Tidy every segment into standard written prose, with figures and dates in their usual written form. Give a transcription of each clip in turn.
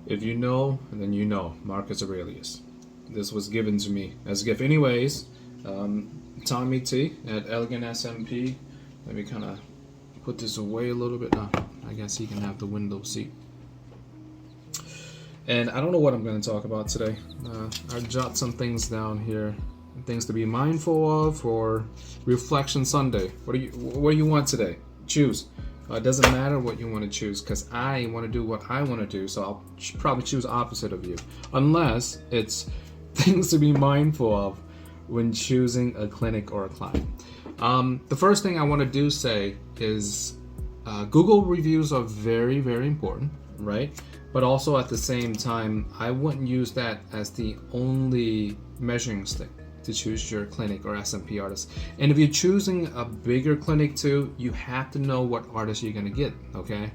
If you know, then you know Marcus Aurelius. This was given to me as a gift. Anyways, Tommy T at Elegant SMP. Let me kind of put this away a little bit. I guess he can have the window seat. And I don't know what I'm going to talk about today. I jot some things down here, things to be mindful of for Reflection Sunday. What do you want today? Choose. It doesn't matter what you want to choose because I want to do what I want to do. So I'll probably choose opposite of you, unless it's things to be mindful of when choosing a clinic or a client. The first thing I want to say is Google reviews are very, very important, right? But also at the same time, I wouldn't use that as the only measuring stick to choose your clinic or SMP artist. And if you're choosing a bigger clinic too, you have to know what artist you're gonna get, okay?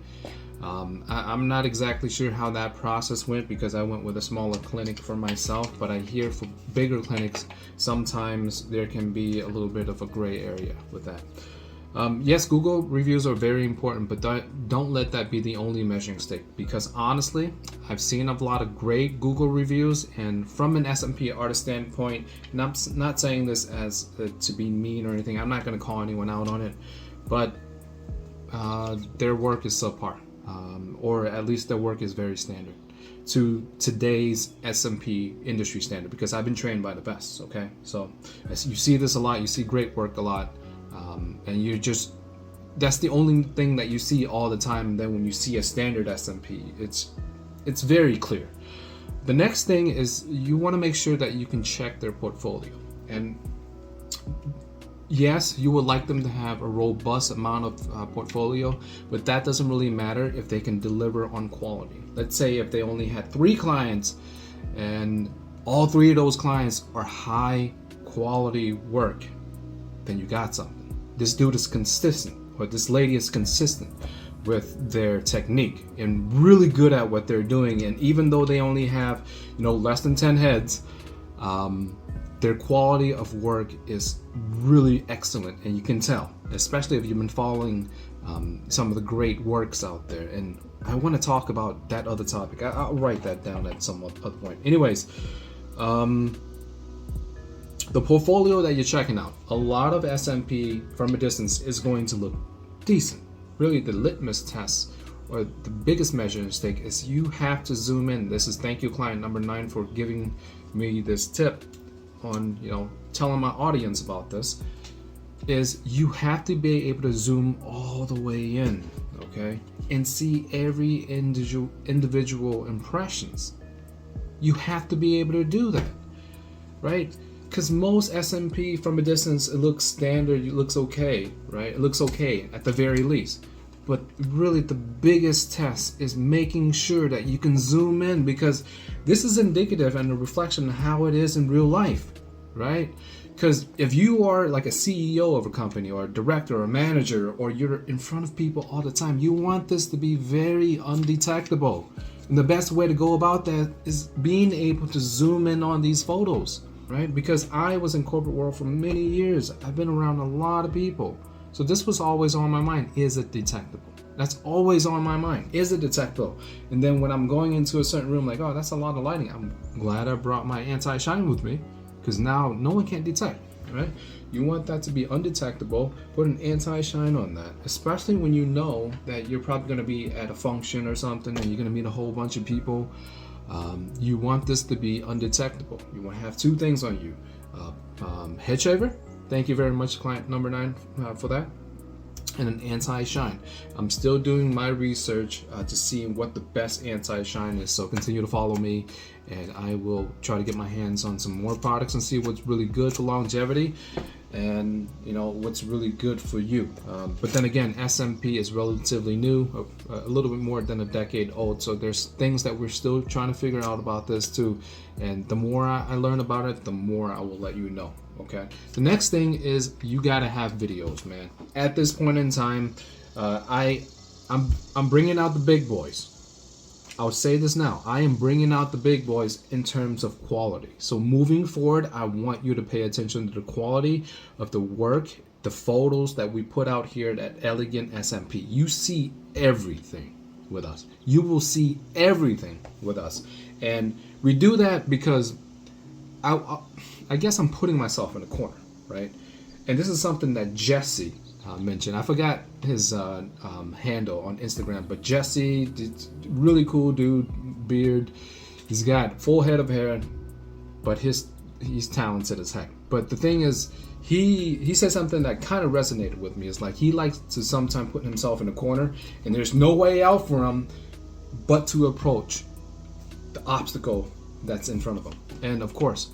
I'm not exactly sure how that process went because I went with a smaller clinic for myself, but I hear for bigger clinics, sometimes there can be a little bit of a gray area with that. Yes, Google reviews are very important, but don't let that be the only measuring stick because honestly, I've seen a lot of great Google reviews, and from an SMP artist standpoint, and I'm not saying this as to be mean or anything, I'm not going to call anyone out on it, but their work is subpar, or at least their work is very standard to today's SMP industry standard because I've been trained by the best, okay? So you see this a lot, you see great work a lot. And that's the only thing that you see all the time. And then when you see a standard SMP, it's very clear. The next thing is you want to make sure that you can check their portfolio. And yes, you would like them to have a robust amount of portfolio, but that doesn't really matter if they can deliver on quality. Let's say if they only had 3 clients and all 3 of those clients are high quality work, then you got something. This dude is consistent, or this lady is consistent with their technique and really good at what they're doing. And even though they only have, less than 10 heads, their quality of work is really excellent. And you can tell, especially if you've been following some of the great works out there. And I want to talk about that other topic. I'll write that down at some other point. Anyways, the portfolio that you're checking out, a lot of SMP from a distance is going to look decent. Really, the litmus test or the biggest measuring stick is you have to zoom in. This is thank you client number 9 for giving me this tip on, telling my audience about this, is you have to be able to zoom all the way in, okay? And see every individual impressions. You have to be able to do that, right? Because most SMP from a distance, it looks standard, it looks okay, right? It looks okay at the very least. But really the biggest test is making sure that you can zoom in because this is indicative and a reflection of how it is in real life, right? Because if you are like a CEO of a company or a director or a manager or you're in front of people all the time, you want this to be very undetectable. And the best way to go about that is being able to zoom in on these photos. Right? Because I was in corporate world for many years. I've been around a lot of people. So this was always on my mind. Is it detectable? That's always on my mind. Is it detectable? And then when I'm going into a certain room, like, oh, that's a lot of lighting. I'm glad I brought my anti-shine with me because now no one can detect, right? You want that to be undetectable. Put an anti-shine on that, especially when you know that you're probably going to be at a function or something and you're going to meet a whole bunch of people. You want this to be undetectable. You want to have 2 things on you. Head shaver. Thank you very much, client number 9, for that. And an anti-shine. I'm still doing my research to see what the best anti-shine is. So continue to follow me and I will try to get my hands on some more products and see what's really good for longevity and what's really good for you. But then again, SMP is relatively new, a little bit more than a decade old, so there's things that we're still trying to figure out about this too, and the more I learn about it, the more I will let you know. Okay, the next thing is you gotta have videos, man. At this point in time, I'm bringing out the big boys. I'll say this now. I am bringing out the big boys in terms of quality. So moving forward, I want you to pay attention to the quality of the work, the photos that we put out here at Elegant SMP. You see everything with us. You will see everything with us. And we do that because I guess I'm putting myself in a corner, right? And this is something that Jesse mentioned. I forgot his handle on Instagram, but Jesse, really cool dude, beard. He's got full head of hair, but he's talented as heck. But the thing is, he said something that kind of resonated with me. It's like he likes to sometimes put himself in a corner, and there's no way out for him but to approach the obstacle that's in front of him. And of course,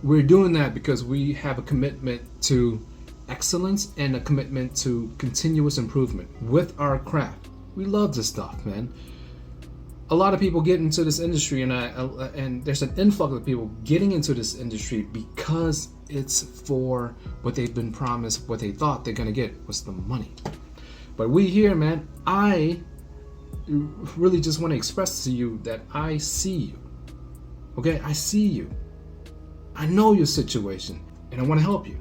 we're doing that because we have a commitment to excellence and a commitment to continuous improvement with our craft. We love this stuff, man. A lot of people get into this industry, and there's an influx of people getting into this industry because it's for what they've been promised, what they thought they're gonna get was the money. But we here, man, I really just want to express to you that I see you. Okay, I see you. I know your situation, and I want to help you.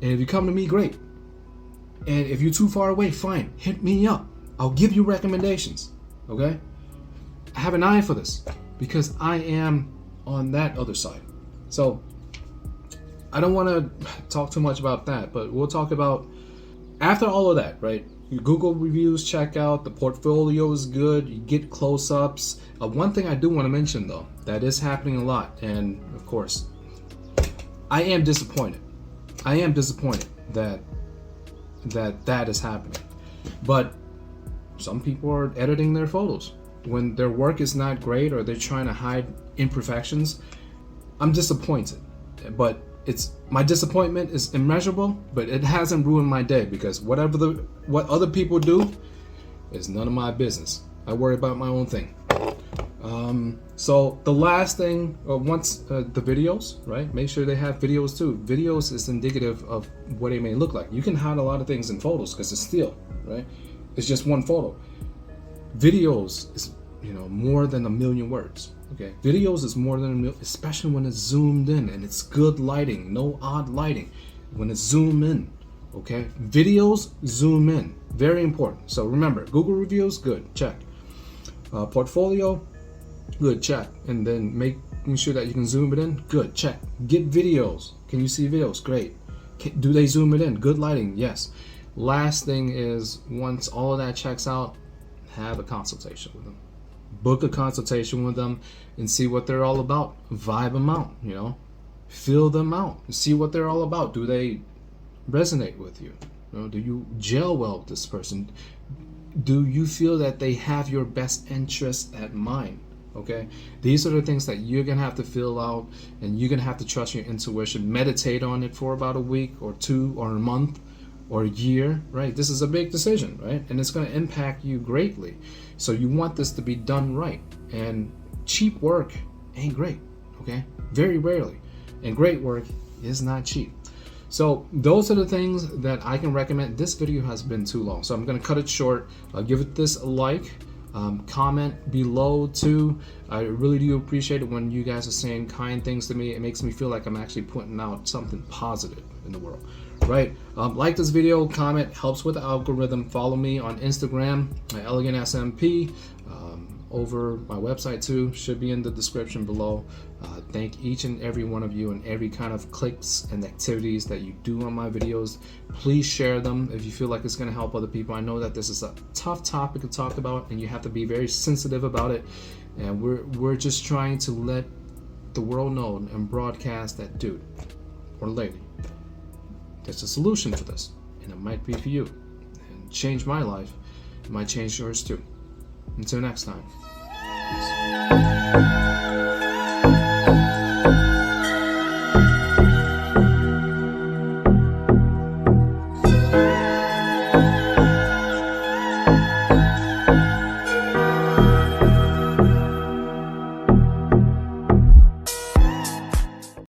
And if you come to me, great. And if you're too far away, fine, hit me up. I'll give you recommendations. Okay? I have an eye for this because I am on that other side. So I don't want to talk too much about that, but we'll talk about after all of that, right? Your Google reviews, check out, the portfolio is good, you get close-ups. One thing I do want to mention though, that is happening a lot, and of course, I am disappointed. I am disappointed that is happening. But some people are editing their photos when their work is not great or they're trying to hide imperfections. I'm disappointed, but my disappointment is immeasurable, but it hasn't ruined my day because what other people do is none of my business. I worry about my own thing. So the last thing, once the videos, right? Make sure they have videos too. Videos is indicative of what it may look like. You can hide a lot of things in photos because it's still, right? It's just one photo. Videos is, more than 1 million words. Okay, videos is more than 1 million, especially when it's zoomed in and it's good lighting, no odd lighting. When it's zoomed in, okay? Videos zoom in, very important. So remember, Google reviews, good, check. Portfolio, good, check. And then making sure that you can zoom it in, good, check. Get videos. Can you see videos? Great. Do they zoom it in? Good lighting, yes. Last thing is, once all of that checks out, have a consultation with them. Book a consultation with them and see what they're all about. Vibe them out, Feel them out. See what they're all about. Do they resonate with you? Do you gel well with this person? Do you feel that they have your best interest at mind? Okay? These are the things that you're going to have to fill out, and you're going to have to trust your intuition. Meditate on it for about a week or 2 or a month or a year, right? This is a big decision, right? And it's going to impact you greatly. So you want this to be done right. And cheap work ain't great, okay? Very rarely. And great work is not cheap. So those are the things that I can recommend. This video has been too long, so I'm going to cut it short. Give it this a like. Comment below too. I really do appreciate it when you guys are saying kind things to me. It makes me feel like I'm actually putting out something positive in the world. Right? Like this video, comment, helps with the algorithm. Follow me on Instagram, ElegantSMP. Over my website too, should be in the description below. Thank each and every one of you and every kind of clicks and activities that you do on my videos. Please share them if you feel like it's going to help other people. I know that this is a tough topic to talk about, and you have to be very sensitive about it. And we're just trying to let the world know and broadcast that dude or lady, there's a solution to this, and it might be for you. And change my life, it might change yours too. Until next time. Peace.